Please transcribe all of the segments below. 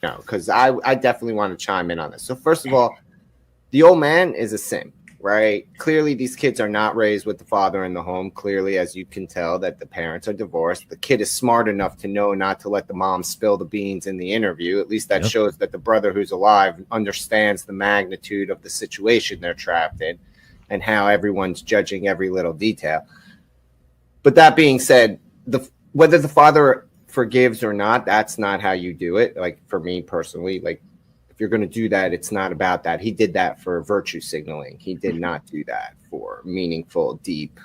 No, because I definitely want to chime in on this. So first of all, the old man is a simp, right? Clearly, these kids are not raised with the father in the home. Clearly, as you can tell, that the parents are divorced. The kid is smart enough to know not to let the mom spill the beans in the interview. At least that shows that the brother who's alive understands the magnitude of the situation they're trapped in and how everyone's judging every little detail. But that being said, whether the father forgives or not, that's not how you do it. Like for me personally, like if you're going to do that, it's not about that. He did that for virtue signaling. He did not do that for meaningful, deep,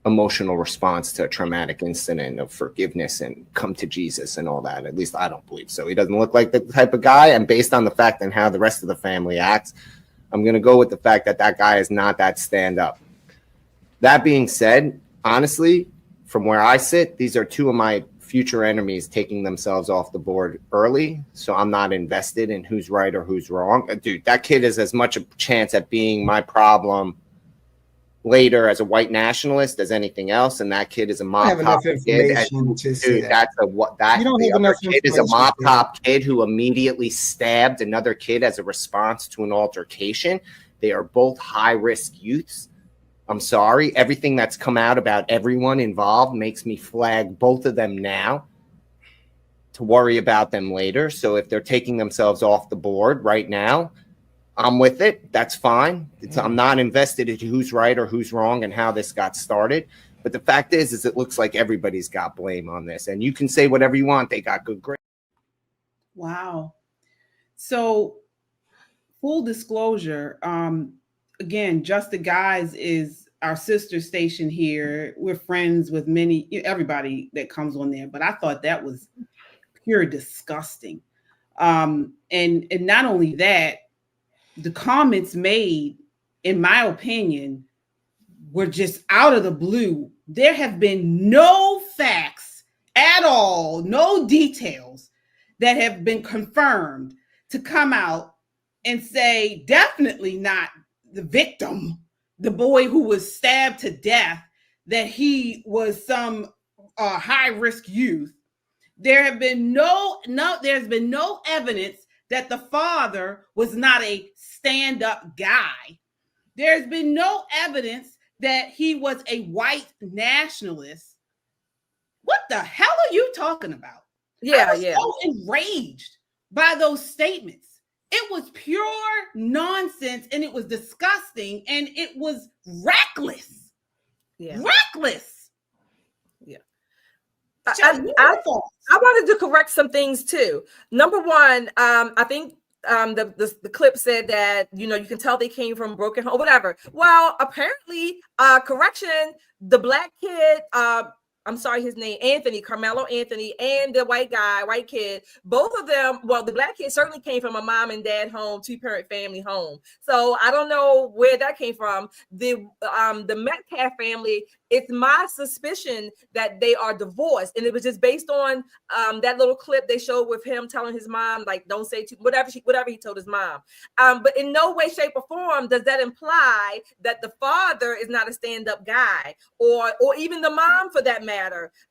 emotional response to a traumatic incident of forgiveness and come to Jesus and all that. At least I don't believe so. He doesn't look like the type of guy. And based on the fact and how the rest of the family acts, I'm going to go with the fact that that guy is not that stand up. That being said, honestly, from where I sit, these are two of my future enemies taking themselves off the board early. So I'm not invested in who's right or who's wrong. Dude, that kid is as much a chance at being my problem later as a white nationalist as anything else. And that kid is a mob cop kid. Dude, that's a what that the other kid is a mob cop kid who immediately stabbed another kid as a response to an altercation. They are both high risk youths. I'm sorry. Everything that's come out about everyone involved makes me flag both of them now to worry about them later. So if they're taking themselves off the board right now, I'm with it. That's fine. I'm not invested in who's right or who's wrong and how this got started. But the fact is it looks like everybody's got blame on this. And you can say whatever you want. They got good grades. Wow. So full disclosure, again, Just the Guys is our sister station here. We're friends with everybody that comes on there, but I thought that was pure disgusting. And not only that, the comments made, in my opinion, were just out of the blue. There have been no facts at all, no details that have been confirmed to come out and say definitely not the victim, the boy who was stabbed to death, that he was some high risk youth. There's been no evidence that the father was not a stand up guy. There's been no evidence that he was a white nationalist. What the hell are you talking about? I was so enraged by those statements. It was pure nonsense, and it was disgusting, and it was reckless. Reckless. I wanted to correct some things too. Number one, I think the clip said that, you can tell they came from broken home, whatever. Well, apparently, correction, the black kid, I'm sorry, his name, Anthony, Carmelo Anthony, and the white kid, both of them, well, the black kid certainly came from a mom and dad home, 2-parent family home. So I don't know where that came from. The Metcalf family, it's my suspicion that they are divorced. And it was just based on that little clip they showed with him telling his mom, like, don't say whatever he told his mom. But in no way, shape, or form does that imply that the father is not a stand-up guy, or even the mom for that matter.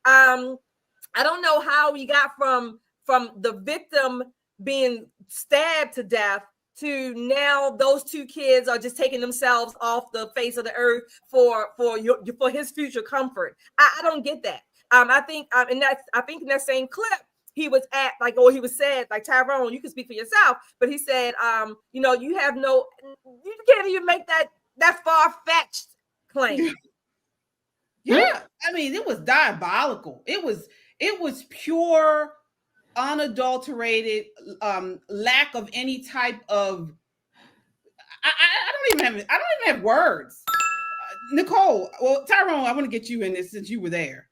I don't know how we got from the victim being stabbed to death to now those two kids are just taking themselves off the face of the earth for his future comfort. I don't get that. I think in that same clip he was at, like, or he was said, like, Tyrone, you can speak for yourself, but he said, you can't even make that far-fetched claim. Yeah, I mean, it was diabolical. It was pure, unadulterated lack of any type of. I don't even have words. Nicole, well, Tyrone, I want to get you in this since you were there.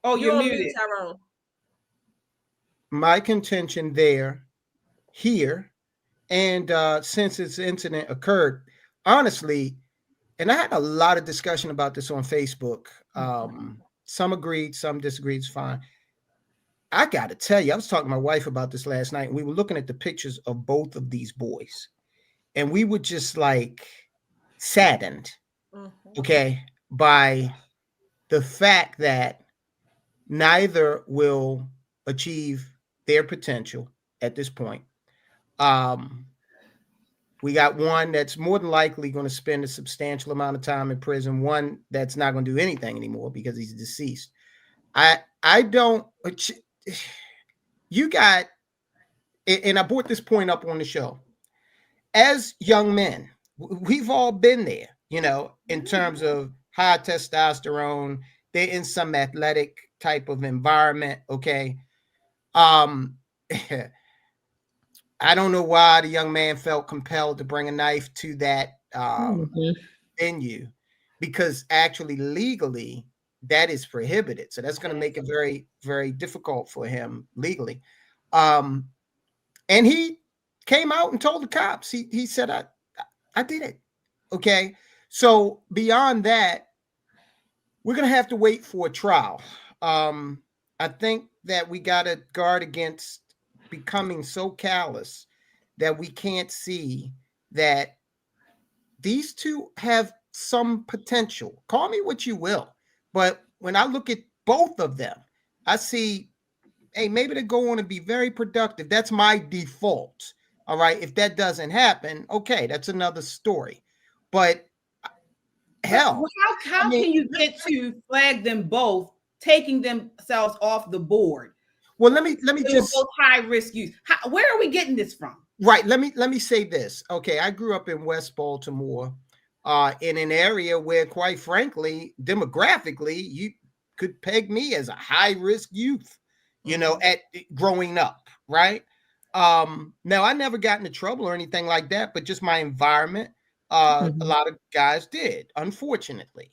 Oh, you're muted, Tyrone. My contention here, and since this incident occurred, honestly. And I had a lot of discussion about this on Facebook. Some agreed, some disagreed. It's fine. I got to tell you, I was talking to my wife about this last night, and we were looking at the pictures of both of these boys, and we were just like saddened, okay, by the fact that neither will achieve their potential at this point. We got one that's more than likely going to spend a substantial amount of time in prison, one that's not going to do anything anymore because he's deceased. I don't, you got, and I brought this point up on the show. As young men, we've all been there, you know, in terms of high testosterone. They're in some athletic type of environment. Okay. I don't know why the young man felt compelled to bring a knife to that venue, because actually legally that is prohibited. So that's going to make it very, very difficult for him legally. And he came out and told the cops. He said, I did it. Okay. So beyond that, we're going to have to wait for a trial. I think that we got to guard against becoming so callous that we can't see that these two have some potential. Call me what you will, but when I look at both of them, I see, hey, maybe they're going to be very productive. That's my default. All right. If that doesn't happen, okay, that's another story. But hell, well, how can you get to flag them both, taking themselves off the board? Well, let me just both high risk youth. Where are we getting this from? Right. Let me say this. Okay, I grew up in West Baltimore, in an area where, quite frankly, demographically, you could peg me as a high risk youth. You know, at growing up, right? Now I never got into trouble or anything like that, but just my environment. A lot of guys did, unfortunately.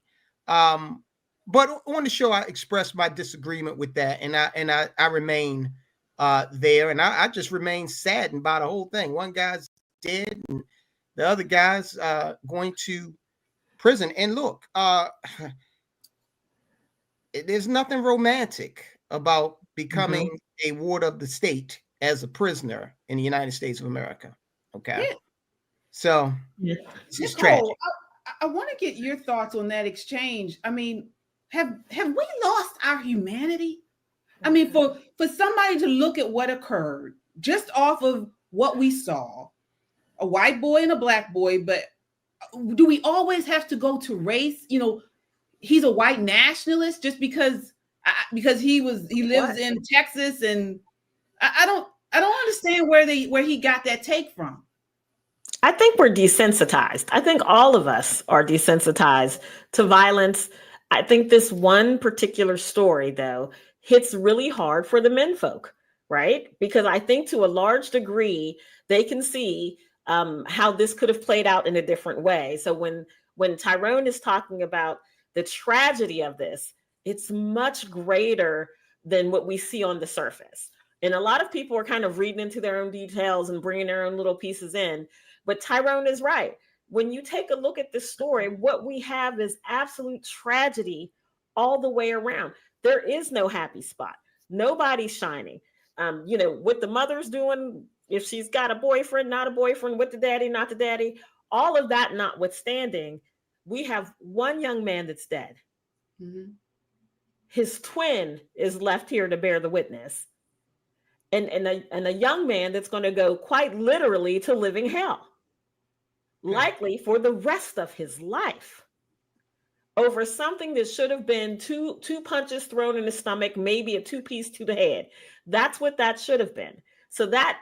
But on the show, I expressed my disagreement with that, and I remain there, and I just remain saddened by the whole thing. One guy's dead, and the other guy's going to prison. And look, there's nothing romantic about becoming a ward of the state as a prisoner in the United States of America. Okay, so it's tragic. I want to get your thoughts on that exchange. I mean, have we lost our humanity? I mean, for somebody to look at what occurred just off of what we saw, a white boy and a black boy, but do we always have to go to race? You know, he's a white nationalist just because he lives in Texas, and I don't understand where he got that take from. I think we're desensitized. I think all of us are desensitized to violence. I think this one particular story, though, hits really hard for the menfolk, right? Because I think to a large degree, they can see how this could have played out in a different way. So when Tyrone is talking about the tragedy of this, it's much greater than what we see on the surface. And a lot of people are kind of reading into their own details and bringing their own little pieces in. But Tyrone is right. When you take a look at this story, what we have is absolute tragedy all the way around. There is no happy spot. Nobody's shining. You know, what the mother's doing, if she's got a boyfriend, not a boyfriend, with the daddy, not the daddy, all of that notwithstanding, we have one young man that's dead. Mm-hmm. His twin is left here to bear the witness. And a young man that's going to go quite literally to living hell, likely for the rest of his life, over something that should have been two punches thrown in the stomach, maybe a 2-piece to the head. That's what that should have been. So that,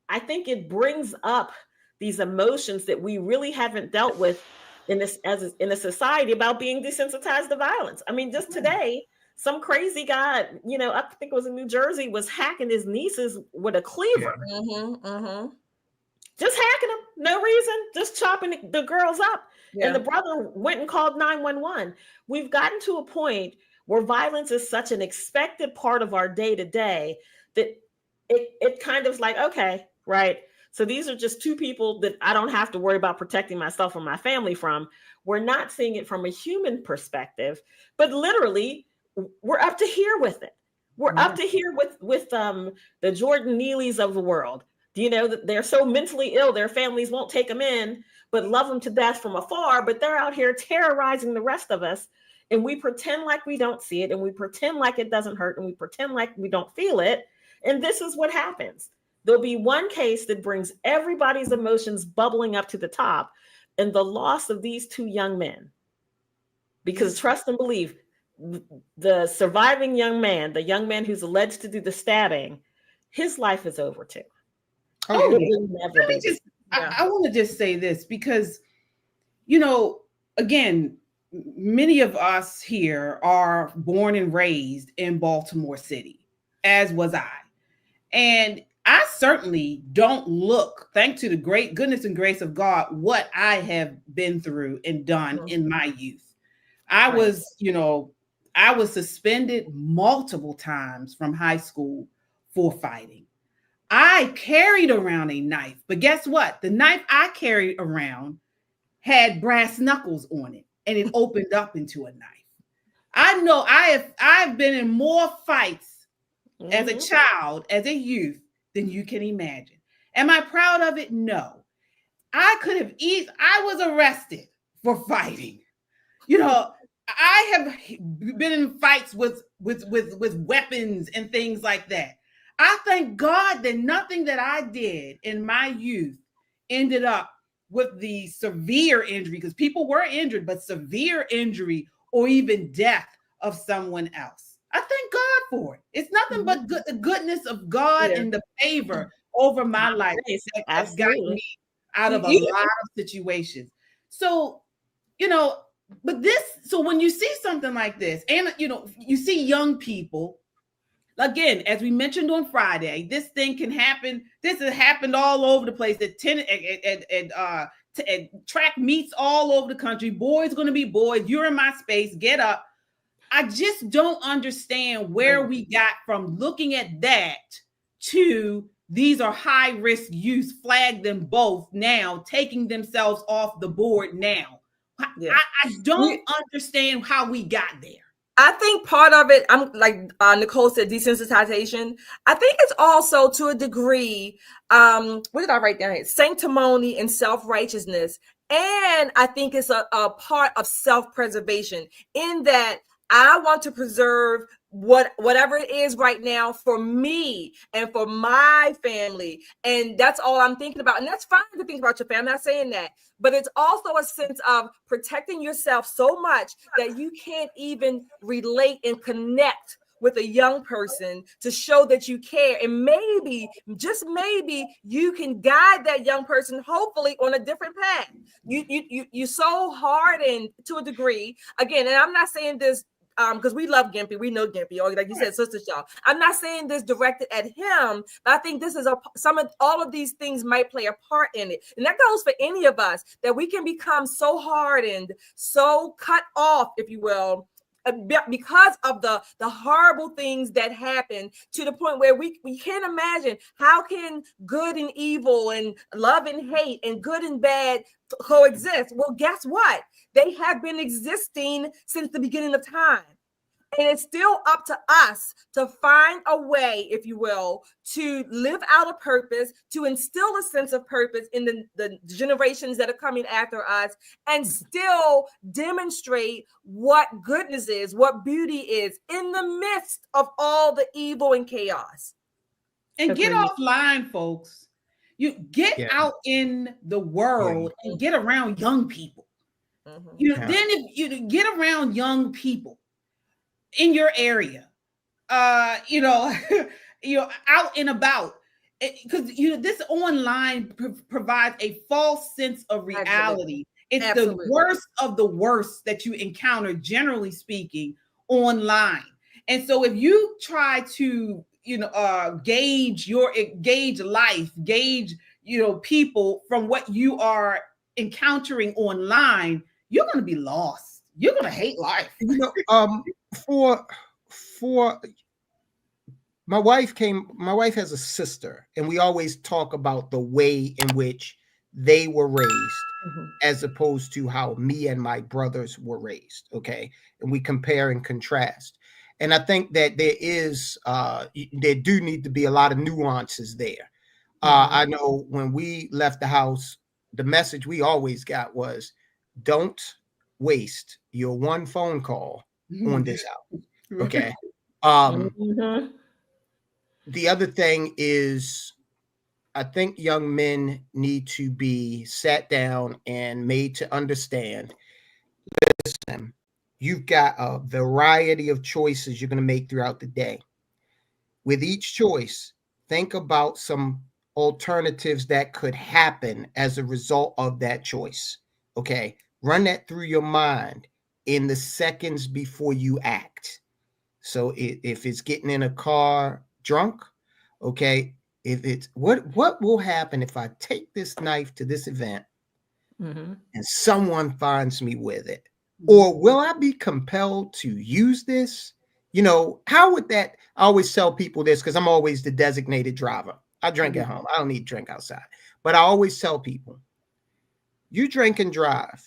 I think it brings up these emotions that we really haven't dealt with in a society about being desensitized to violence. I mean, just today, some crazy guy, you know, I think it was in New Jersey, was hacking his nieces with a cleaver. Just hacking them, no reason, just chopping the girls up. Yeah. And the brother went and called 911. We've gotten to a point where violence is such an expected part of our day-to-day that it kind of like, okay, right. So these are just two people that I don't have to worry about protecting myself or my family from. We're not seeing it from a human perspective, but literally we're up to here with it. We're up to here with the Jordan Neelys of the world. Do you know that they're so mentally ill, their families won't take them in, but love them to death from afar, but they're out here terrorizing the rest of us. And we pretend like we don't see it, and we pretend like it doesn't hurt, and we pretend like we don't feel it. And this is what happens. There'll be one case that brings everybody's emotions bubbling up to the top, and the loss of these two young men. Because trust and believe, the surviving young man, the young man who's alleged to do the stabbing, his life is over too. Oh, It will never Let me be. just, I want to just say this because, you know, again, many of us here are born and raised in Baltimore City, as was I. And I certainly don't look, thanks to the great goodness and grace of God, what I have been through and done in my youth. I was, you know, I was suspended multiple times from high school for fighting. I carried around a knife, but guess what? The knife I carried around had brass knuckles on it, and it opened up into a knife. I know I've been in more fights as a child, as a youth, than you can imagine. Am I proud of it? No. I was arrested for fighting. You know, I have been in fights with weapons and things like that. I thank God that nothing that I did in my youth ended up with the severe injury, because people were injured, but severe injury or even death of someone else. I thank God for it. It's nothing but the goodness of God and the favor over my life that has gotten me out of a lot of situations. So, you know, but so when you see something like this, and, you know, you see young people, again, as we mentioned on Friday, this thing can happen. This has happened all over the place at track meets all over the country. Boys going to be boys. You're in my space. Get up. I just don't understand where we got from looking at that to these are high risk youth, flag them both now, taking themselves off the board now. I don't understand how we got there. I think part of it, I'm like Nicole said, desensitization. I think it's also to a degree, what did I write down here? Sanctimony and self-righteousness. And I think it's a part of self-preservation in that I want to preserve whatever it is right now for me and for my family. And that's all I'm thinking about. And that's fine to think about your family. I'm not saying that. But it's also a sense of protecting yourself so much that you can't even relate and connect with a young person to show that you care. And maybe, just maybe, you can guide that young person, hopefully, on a different path. You're so hardened to a degree. Again, and I'm not saying this because we love Gimpy, we know Gimpy, or like you said, Sister Shaw. I'm not saying this directed at him, but I think this is all of these things might play a part in it, and that goes for any of us, that we can become so hardened, so cut off, if you will, because of the horrible things that happen, to the point where we can't imagine how can good and evil and love and hate and good and bad coexist. Well, guess what? They have been existing since the beginning of time. And it's still up to us to find a way, if you will, to live out a purpose, to instill a sense of purpose in the generations that are coming after us, and still demonstrate what goodness is, what beauty is in the midst of all the evil and chaos. And get offline, folks. You get out in the world and get around young people. Then if you get around young people in your area, you're out and about, because this online provides a false sense of reality. It's the worst of the worst that you encounter, generally speaking, online. And so if you try to gauge life, gauge people from what you are encountering online, you're going to be lost. You're going to hate life. For my wife has a sister, and we always talk about the way in which they were raised as opposed to how me and my brothers were raised. Okay. And we compare and contrast. And I think that there do need to be a lot of nuances there. I know when we left the house, the message we always got was, don't waste your one phone call on this house. Okay. the other thing is, I think young men need to be sat down and made to understand, listen, you've got a variety of choices you're going to make throughout the day. With each choice, think about some alternatives that could happen as a result of that choice. Okay. Run that through your mind in the seconds before you act. So if it's getting in a car drunk, okay, if it's what will happen if I take this knife to this event and someone finds me with it? Or will I be compelled to use this? You know, how would that? I always tell people this because I'm always the designated driver. I drink at home. I don't need to drink outside. But I always tell people, you drink and drive.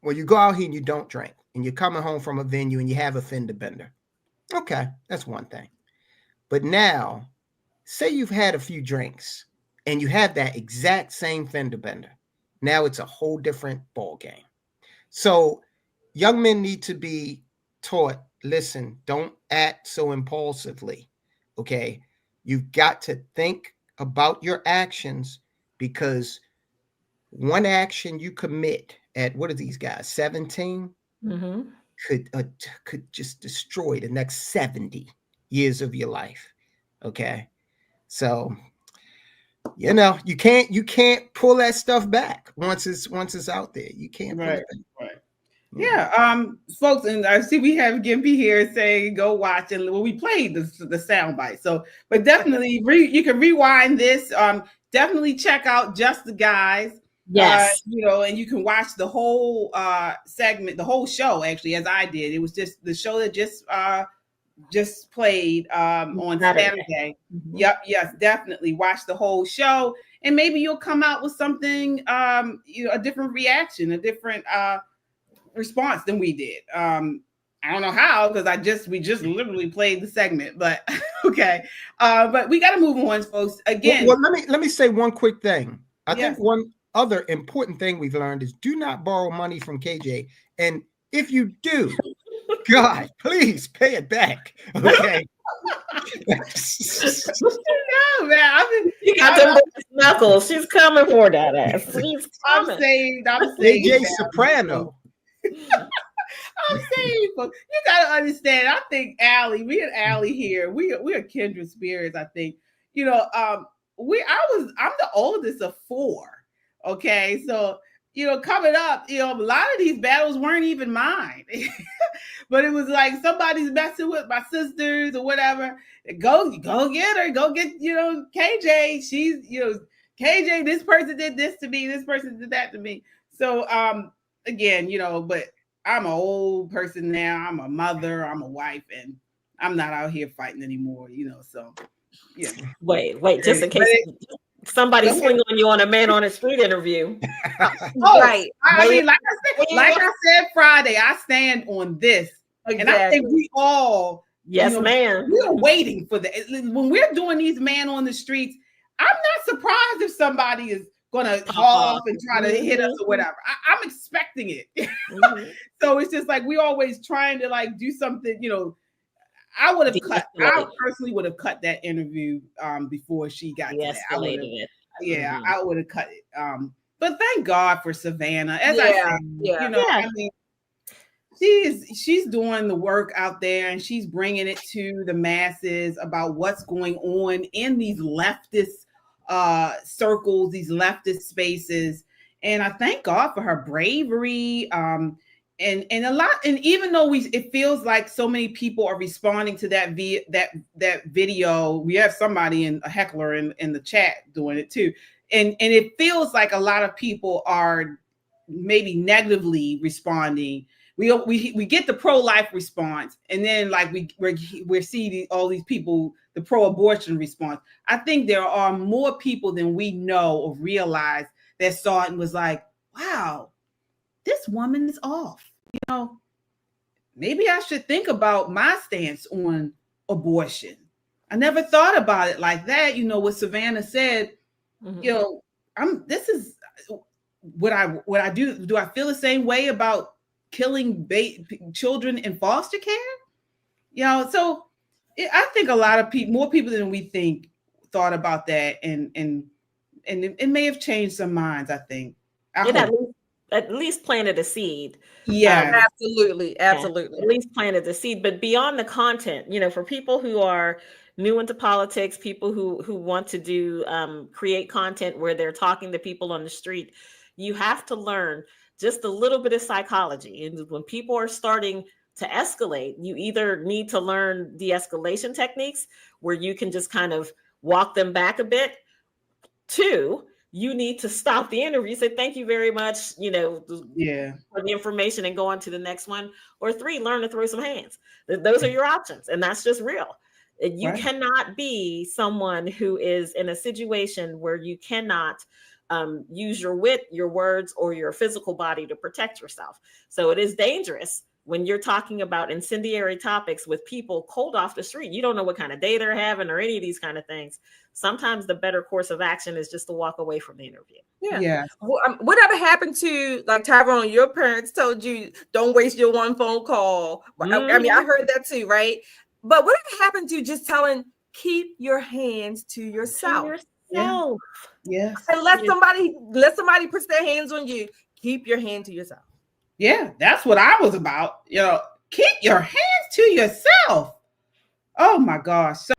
Well, you go out here and you don't drink, and you're coming home from a venue and you have a fender bender. Okay, that's one thing. But now, say you've had a few drinks and you have that exact same fender bender. Now it's a whole different ball game. So young men need to be taught, listen, don't act so impulsively. Okay. You've got to think about your actions, because one action you commit at, what are these guys, 17, could just destroy the next 70 years of your life. Okay. So, you know, you can't pull that stuff back once it's out there. You can't pull it back. Right. Yeah, folks, and I see we have Gimpy here saying go watch, and we played the sound bite. So, but definitely you can rewind this. Definitely check out Just the Guys. Yes. You know, and you can watch the whole segment, the whole show, actually, as I did. It was just the show that just played on Saturday. Yep, yes, definitely watch the whole show, and maybe you'll come out with something, you know, a different reaction, a different response than we did. I don't know how, because we just literally played the segment, but okay. But we got to move on, folks. Again, well, let me say one quick thing. I think one other important thing we've learned is do not borrow money from KJ, and if you do, God, please pay it back. Okay. No, man. You got them knuckles. She's coming for that ass. She's coming. I'm saying. KJ Soprano. I'm saying, you gotta understand. I think Allie, me and Allie here, we are kindred spirits. I think, you know, I'm the oldest of 4. Okay, so you know, coming up, you know, a lot of these battles weren't even mine, but it was like somebody's messing with my sisters or whatever. Go get her. Go get, you know, KJ. She's, you know, KJ. This person did this to me. This person did that to me. So, again, you know, but I'm an old person now. I'm a mother. I'm a wife, and I'm not out here fighting anymore. You know, so yeah. Wait, just in case somebody swing on you on a man on the street interview. Right. I mean, like I said Friday, I stand on this. Exactly. And I think we all, yes, ma'am. We're waiting for when we're doing these man on the streets. I'm not surprised if somebody is gonna haul off and try to hit us or whatever. I'm expecting it. So it's just like we always trying to like do something, you know. I personally would have cut that interview before she got to that. I would have cut it. But thank God for Savannah. As I said, you know, I mean, she's doing the work out there, and she's bringing it to the masses about what's going on in these leftist circles, these leftist spaces. And I thank God for her bravery. And a lot, and even though it feels like so many people are responding to that video, we have somebody a heckler in the chat doing it too, and it feels like a lot of people are maybe negatively responding. We get the pro-life response, and then like we see all these people, the pro-abortion response. I think there are more people than we know or realize that saw it and was like, wow, this woman is off. You know, maybe I should think about my stance on abortion. I never thought about it like that. You know, what Savannah said, you know, this is what I do. Do I feel the same way about killing children in foster care? You know, so I think a lot of people, more people than we think, thought about that, and it may have changed some minds. I think. At least planted a seed. Yeah, absolutely. At least planted the seed. But beyond the content, for people who are new into politics, people who want to do create content where they're talking to people on the street, you have to learn just a little bit of psychology. And when people are starting to escalate, you either need to learn de-escalation techniques where you can just kind of walk them back a bit. 2, you need to stop the interview, say thank you very much, for the information, and go on to the next one. Or 3, learn to throw some hands. Those are your options, and that's just real. You cannot be someone who is in a situation where you cannot use your wit, your words, or your physical body to protect yourself. So it is dangerous when you're talking about incendiary topics with people cold off the street. You don't know what kind of day they're having or any of these kind of things. Sometimes the better course of action is just to walk away from the interview. Yeah. Whatever happened to, like, Tyrone, your parents told you don't waste your one phone call. I mean, I heard that too, right? But whatever happened to just telling, keep your hands to yourself? Yeah. And let somebody put their hands on you. Keep your hand to yourself. Yeah, that's what I was about. Keep your hands to yourself. Oh my gosh. So